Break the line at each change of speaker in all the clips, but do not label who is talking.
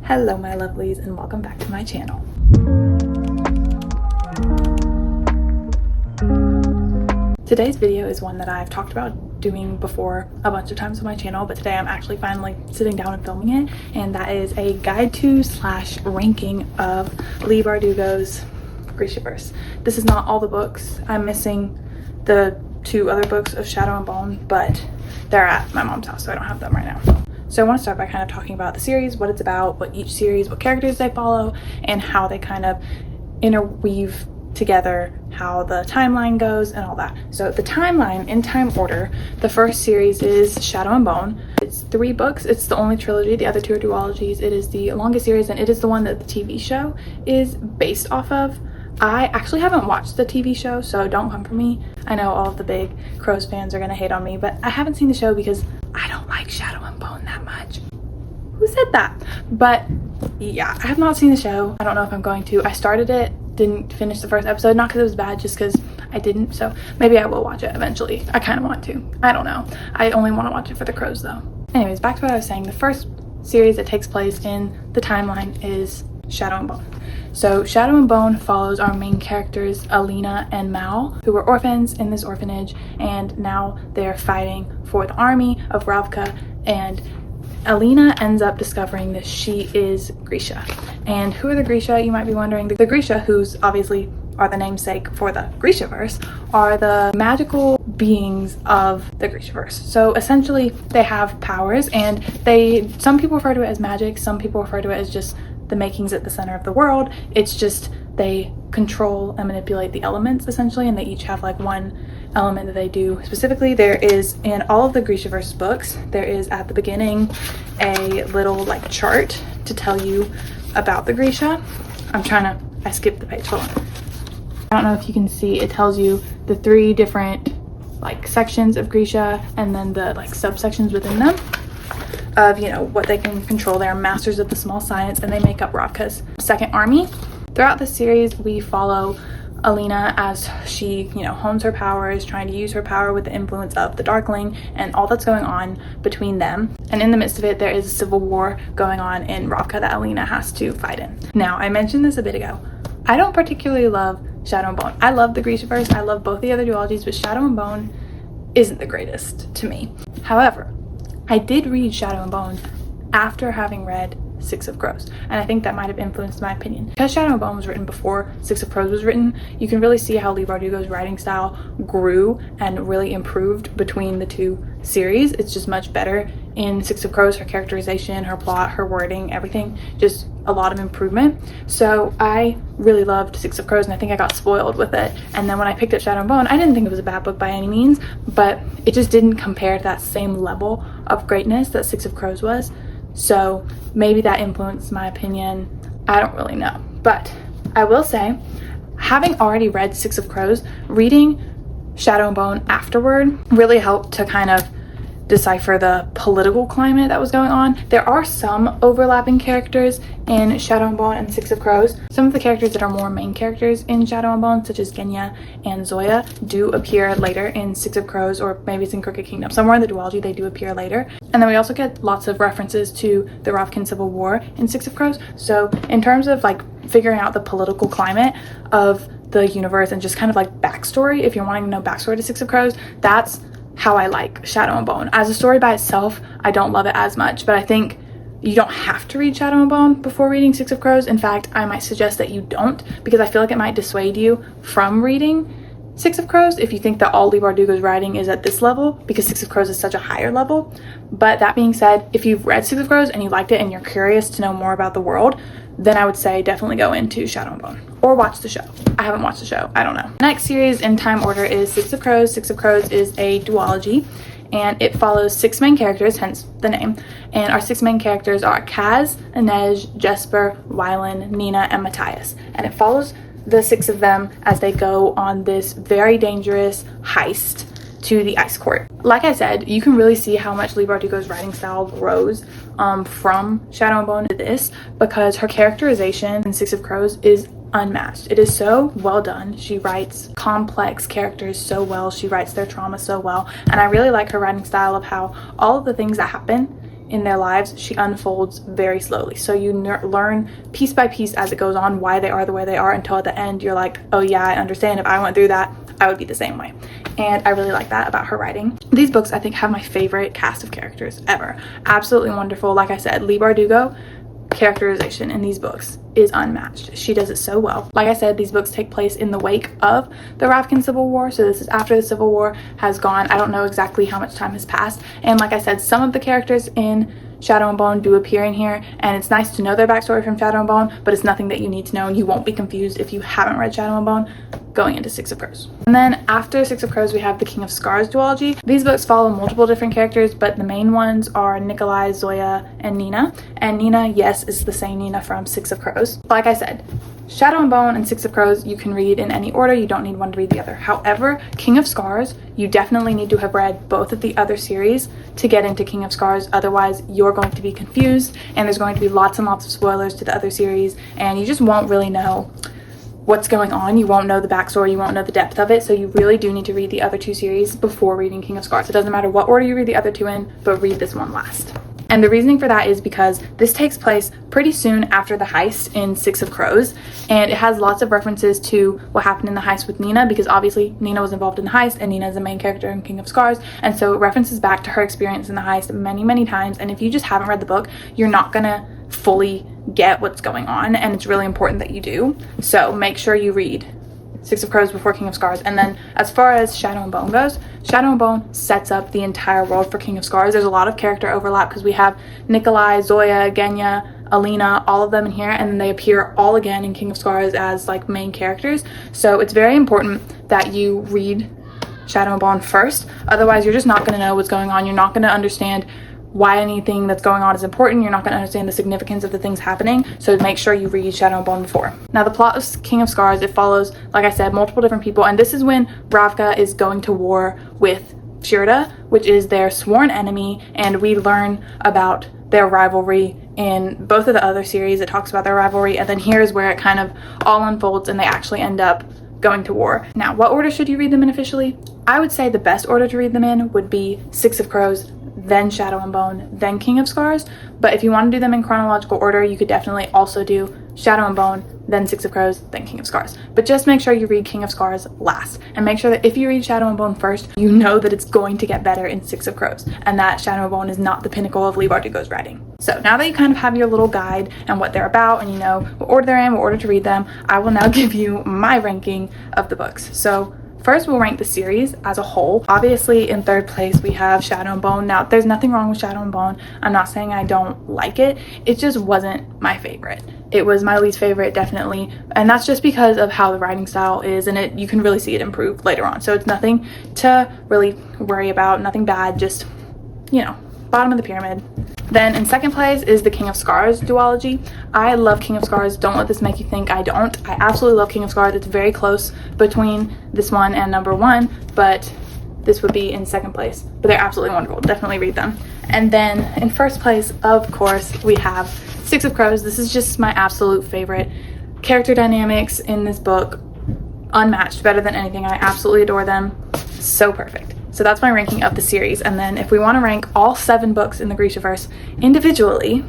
Hello my lovelies and welcome back to my channel. Today's video is one that I've talked about doing before a bunch of times on my channel, but today I'm actually finally sitting down and filming it, and that is a guide to / ranking of Leigh Bardugo's GRISHAVERSE. This is not all the books. I'm missing the 2 other books of Shadow and Bone, but they're at my mom's house, so I don't have them right now. So I want to start by kind of talking about the series, what it's about, what each series, what characters they follow, and how they kind of interweave together, how the timeline goes and all that. So the timeline in time order, the first series is Shadow and Bone. It's 3 books. It's the only trilogy. The other 2 are duologies. It is the longest series, and it is the one that the TV show is based off of. I actually haven't watched the TV show, so don't come for me. I know all of the big Crows fans are gonna hate on me, but I haven't seen the show because I don't like Shadow and Bone that much. Who said that? But yeah, I have not seen the show. I don't know if I'm going to. I started it, didn't finish the first episode, not because it was bad, just because I didn't. So maybe I will watch it eventually. I kind of want to. I don't know. I only want to watch it for the Crows though. Anyways, back to what I was saying. The first series that takes place in the timeline is Shadow and Bone. So Shadow and Bone follows our main characters Alina and Mal, who were orphans in this orphanage, and now they're fighting for the army of Ravka, and Alina ends up discovering that she is Grisha. And who are the Grisha, you might be wondering? The Grisha, who's obviously are the namesake for the GRISHAVERSE, are the magical beings of the GRISHAVERSE. So essentially they have powers, and some people refer to it as magic, some people refer to it as just the makings at the center of the world. It's just they control and manipulate the elements essentially, and they each have like one element that they do specifically. There is, in all of the GRISHAVERSE books, there is at the beginning a little like chart to tell you about the Grisha. I skipped the page, hold on. I don't know if you can see, it tells you the 3 different like sections of Grisha and then the like subsections within them of, you know, what they can control. They are masters of the small science, and they make up Ravka's second army. Throughout the series, we follow Alina as she, you know, hones her powers, trying to use her power with the influence of the Darkling and all that's going on between them. And in the midst of it, there is a civil war going on in Ravka that Alina has to fight in. Now, I mentioned this a bit ago. I don't particularly love Shadow and Bone. I love the GRISHAVERSE. I love both the other duologies, but Shadow and Bone isn't the greatest to me. However, I did read Shadow and Bone after having read 6 of Crows, and I think that might have influenced my opinion. Because Shadow and Bone was written before 6 of Crows was written, you can really see how Leigh Bardugo's writing style grew and really improved between the 2 series. It's just much better in 6 of Crows. Her characterization, her plot, her wording, everything, just a lot of improvement. So I really loved 6 of Crows, and I think I got spoiled with it. And then when I picked up Shadow and Bone, I didn't think it was a bad book by any means, but it just didn't compare to that same level of greatness that 6 of Crows was. So maybe that influenced my opinion. I don't really know. But I will say, having already read 6 of Crows, reading Shadow and Bone afterward really helped to kind of decipher the political climate that was going on. There are some overlapping characters in Shadow and Bone and 6 of Crows. Some of the characters that are more main characters in Shadow and Bone, such as Genya and Zoya, do appear later in 6 of Crows, or maybe it's in Crooked Kingdom. Somewhere in the duology they do appear later. And then we also get lots of references to the Ravkan Civil War in 6 of Crows. So in terms of like figuring out the political climate of the universe and just kind of like backstory, if you're wanting to know backstory to 6 of Crows, that's how I like Shadow and Bone. As a story by itself, I don't love it as much, but I think you don't have to read Shadow and Bone before reading 6 of Crows. In fact, I might suggest that you don't, because I feel like it might dissuade you from reading 6 of Crows if you think that all Leigh Bardugo's writing is at this level, because 6 of Crows is such a higher level. But that being said, if you've read 6 of Crows and you liked it and you're curious to know more about the world, then I would say definitely go into Shadow and Bone, or watch the show. I haven't watched the show, I don't know. The next series in time order is 6 of Crows. 6 of Crows is a duology, and it follows 6 main characters, hence the name. And our 6 main characters are Kaz, Inej, Jesper, Wylan, Nina, and Matthias. And it follows the 6 of them as they go on this very dangerous heist to the ice court. Like I said, you can really see how much Leigh Bardugo's writing style grows from Shadow and Bone to this, because her characterization in 6 of Crows is unmatched. It is so well done. She writes complex characters so well. She writes their trauma so well. And I really like her writing style of how all of the things that happen in their lives, she unfolds very slowly. So you learn piece by piece as it goes on why they are the way they are, until at the end you're like, oh yeah, I understand. If I went through that, I would be the same way. And I really like that about her writing. These books, I think, have my favorite cast of characters ever. Absolutely wonderful. Like I said, Leigh Bardugo, characterization in these books is unmatched. She does it so well. Like I said, these books take place in the wake of the Rafkin Civil War, so this is after the Civil War has gone. I don't know exactly how much time has passed, and like I said, some of the characters in Shadow and Bone do appear in here, and it's nice to know their backstory from Shadow and Bone, but it's nothing that you need to know, and you won't be confused if you haven't read Shadow and Bone going into Six of Crows. And then after Six of Crows, we have the King of Scars duology. These books follow multiple different characters, but the main ones are Nikolai, Zoya, and Nina. And Nina, yes, is the same Nina from Six of Crows. Like I said, Shadow and Bone and Six of Crows you can read in any order. You don't need one to read the other. However, King of Scars, you definitely need to have read both of the other series to get into King of Scars. Otherwise, you're going to be confused, and there's going to be lots and lots of spoilers to the other series, and you just won't really know what's going on. You won't know the backstory, you won't know the depth of it, so you really do need to read the other two series before reading King of Scars. It doesn't matter what order you read the other two in, but read this one last. And the reasoning for that is because this takes place pretty soon after the heist in Six of Crows, and it has lots of references to what happened in the heist with Nina, because obviously Nina was involved in the heist, and Nina is the main character in King of Scars, and so it references back to her experience in the heist many times. And if you just haven't read the book, you're not gonna fully get what's going on, and it's really important that you do. So make sure you read Six of Crows before King of Scars. And then as far as Shadow and Bone goes, Shadow and Bone sets up the entire world for King of Scars. There's a lot of character overlap because we have Nikolai, Zoya, Genya, Alina, all of them in here, and then they appear all again in King of Scars as like main characters. So it's very important that you read Shadow and Bone first. Otherwise, you're just not going to know what's going on. You're not going to understand why anything that's going on is important. You're not going to understand the significance of the things happening, so make sure you read Shadow and Bone before. Now, the plot of King of Scars, it follows, like I said, multiple different people, and this is when Ravka is going to war with Shirda, which is their sworn enemy, and we learn about their rivalry in both of the other series. It talks about their rivalry, and then here's where it kind of all unfolds and they actually end up going to war. Now, what order should you read them in officially? I would say the best order to read them in would be Six of Crows, then Shadow and Bone, then King of Scars. But if you want to do them in chronological order, you could definitely also do Shadow and Bone, then Six of Crows, then King of Scars. But just make sure you read King of Scars last, and make sure that if you read Shadow and Bone first, you know that it's going to get better in Six of Crows, and that Shadow and Bone is not the pinnacle of Leigh Bardugo's writing. So now that you kind of have your little guide and what they're about, and you know what order they're in, what order to read them, I will now give you my ranking of the books. So first, we'll rank the series as a whole. Obviously, in third place, we have Shadow and Bone. Now, there's nothing wrong with Shadow and Bone. I'm not saying I don't like it. It just wasn't my favorite. It was my least favorite, definitely. And that's just because of how the writing style is, and you can really see it improve later on. So it's nothing to really worry about, nothing bad, just, you know, bottom of the pyramid. Then in second place is the King of Scars duology. I love King of Scars. Don't let this make you think I don't. I absolutely love King of Scars. It's very close between this one and number one, but this would be in second place. But they're absolutely wonderful. Definitely read them. And then in first place, of course, we have Six of Crows. This is just my absolute favorite. Character dynamics in this book, unmatched, better than anything. I absolutely adore them. So perfect. So that's my ranking of the series. And then if we want to rank all 7 books in the GRISHAVERSE individually,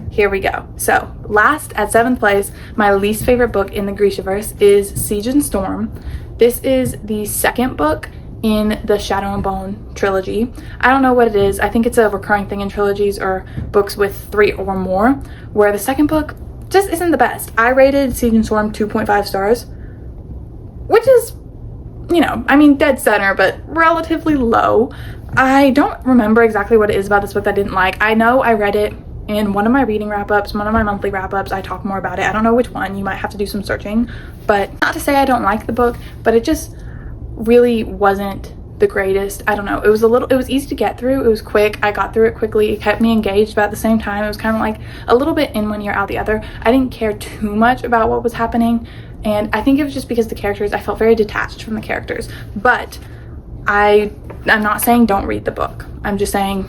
here we go. So last, at 7th place, my least favorite book in the GRISHAVERSE is Siege and Storm. This is the second book in the Shadow and Bone trilogy. I don't know what it is. I think it's a recurring thing in trilogies or books with 3 or more, where the second book just isn't the best. I rated Siege and Storm 2.5 stars, which is, you know, I mean, dead center, but relatively low. I don't remember exactly what it is about this book that I didn't like. I know I read it in one of my reading wrap-ups, one of my monthly wrap-ups. I talk more about it. I don't know which one. You might have to do some searching. But not to say I don't like the book, but it just really wasn't the greatest. I don't know. It was easy to get through. It was quick. I got through it quickly. It kept me engaged, but at the same time, it was kind of like a little bit in one ear, out the other. I didn't care too much about what was happening. And I think it was just because the characters, I felt very detached from the characters. But I'm not saying don't read the book. I'm just saying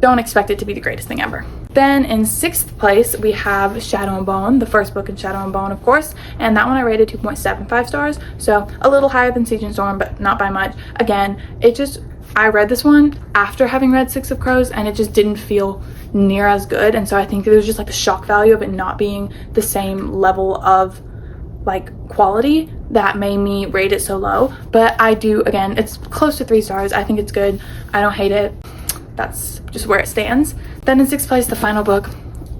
don't expect it to be the greatest thing ever. Then in 6th place, we have Shadow and Bone, the first book in Shadow and Bone, of course. And that one I rated 2.75 stars. So a little higher than Siege and Storm, but not by much. Again, it just I read this one after having read Six of Crows, and it just didn't feel near as good. And so I think it was just like the shock value of it not being the same level of like quality that made me rate it so low. But I do, again, it's close to 3 stars. I think it's good. I don't hate it. That's just where it stands. Then in 6th place, the final book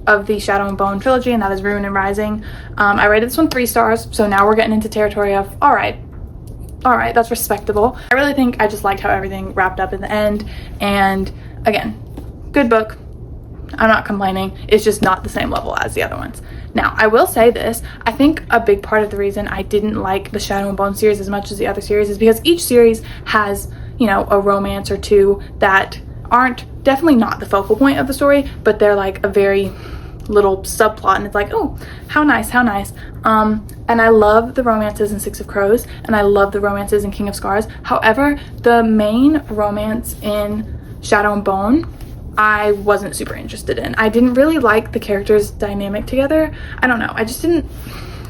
of the Shadow and Bone trilogy, and that is Ruin and Rising. I rated this one 3 stars, so now we're getting into territory of all right, that's respectable. I really think I just liked how everything wrapped up in the end, and again, good book. I'm not complaining. It's just not the same level as the other ones. Now, I will say this. I think a big part of the reason I didn't like the Shadow and Bone series as much as the other series is because each series has, you know, a romance or two that aren't, definitely not the focal point of the story, but they're like a very little subplot, and it's like, oh, how nice. And I love the romances in Six of Crows, and I love the romances in King of Scars. However, the main romance in Shadow and Bone, I wasn't super interested in. I didn't really like the characters' dynamic together. I don't know. I just didn't,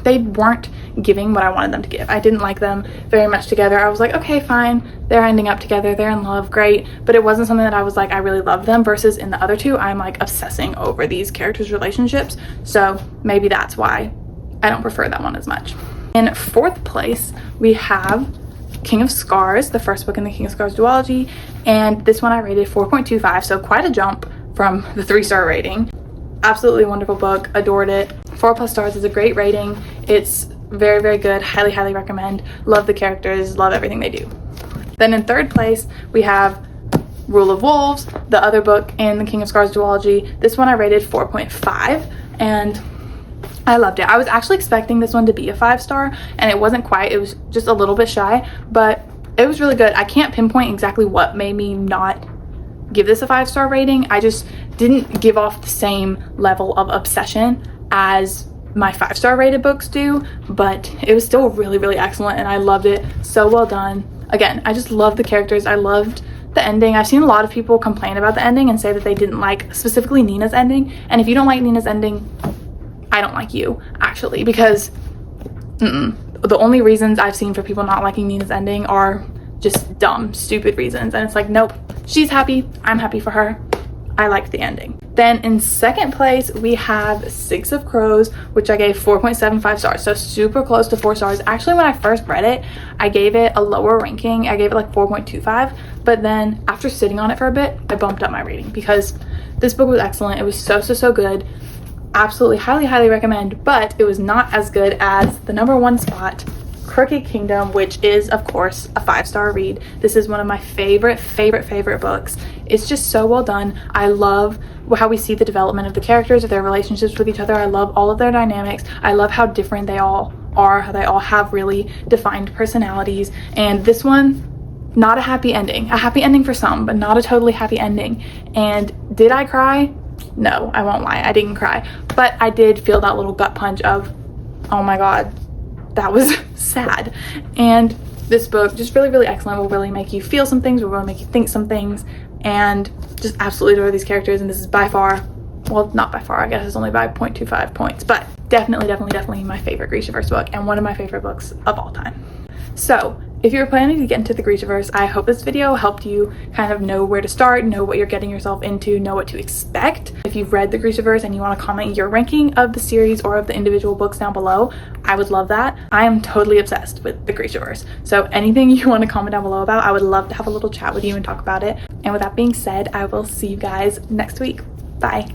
they weren't giving what I wanted them to give. I didn't like them very much together. I was like, okay, fine. They're ending up together. They're in love. Great. But it wasn't something that I was like, I really love them, versus in the other two, I'm like obsessing over these characters' relationships. So maybe that's why I don't prefer that one as much. In 4th place, we have King of Scars, the first book in the King of Scars duology, and this one I rated 4.25, so quite a jump from the 3-star rating. Absolutely wonderful book, adored it. 4+ stars is a great rating. It's very, very good. Highly recommend. Love the characters, love everything they do. Then in 3rd place, we have Rule of Wolves, the other book in the King of Scars duology. This one I rated 4.5, and I loved it. I was actually expecting this one to be a 5-star, and it wasn't quite. It was just a little bit shy, but it was really good. I can't pinpoint exactly what made me not give this a 5-star rating. I just didn't give off the same level of obsession as my 5-star rated books do, but it was still really excellent, and I loved it. So well done. Again, I just love the characters. I loved the ending. I've seen a lot of people complain about the ending and say that they didn't like specifically Nina's ending, and if you don't like Nina's ending, I don't like you, actually, because the only reasons I've seen for people not liking Nina's ending are just dumb, stupid reasons, and it's like, nope, she's happy, I'm happy for her, I liked the ending. Then in 2nd place, we have Six of Crows, which I gave 4.75 stars, so super close to 4 stars. Actually, when I first read it, I gave it a lower ranking. I gave it like 4.25, but then after sitting on it for a bit, I bumped up my rating because this book was excellent. It was so good. Absolutely highly recommend, but it was not as good as the #1 spot, Crooked Kingdom, which is of course a 5-star read. This is one of my favorite books. It's just so well done. I love how we see the development of the characters, of their relationships with each other. I love all of their dynamics. I love how different they all are, how they all have really defined personalities. And this one, not a happy ending. A happy ending for some, but not a totally happy ending. And did I cry? No, I won't lie, I didn't cry, but I did feel that little gut punch of, oh my god, that was sad. And this book, just really excellent, will really make you feel some things, will really make you think some things, and just absolutely adore these characters. And this is by far, well, not by far, I guess it's only by 0.25 points, but definitely my favorite GRISHAVERSE book, and one of my favorite books of all time. So if you're planning to get into the GRISHAVERSE, I hope this video helped you kind of know where to start, know what you're getting yourself into, know what to expect. If you've read the GRISHAVERSE and you want to comment your ranking of the series or of the individual books down below, I would love that. I am totally obsessed with the GRISHAVERSE. So anything you want to comment down below about, I would love to have a little chat with you and talk about it. And with that being said, I will see you guys next week. Bye.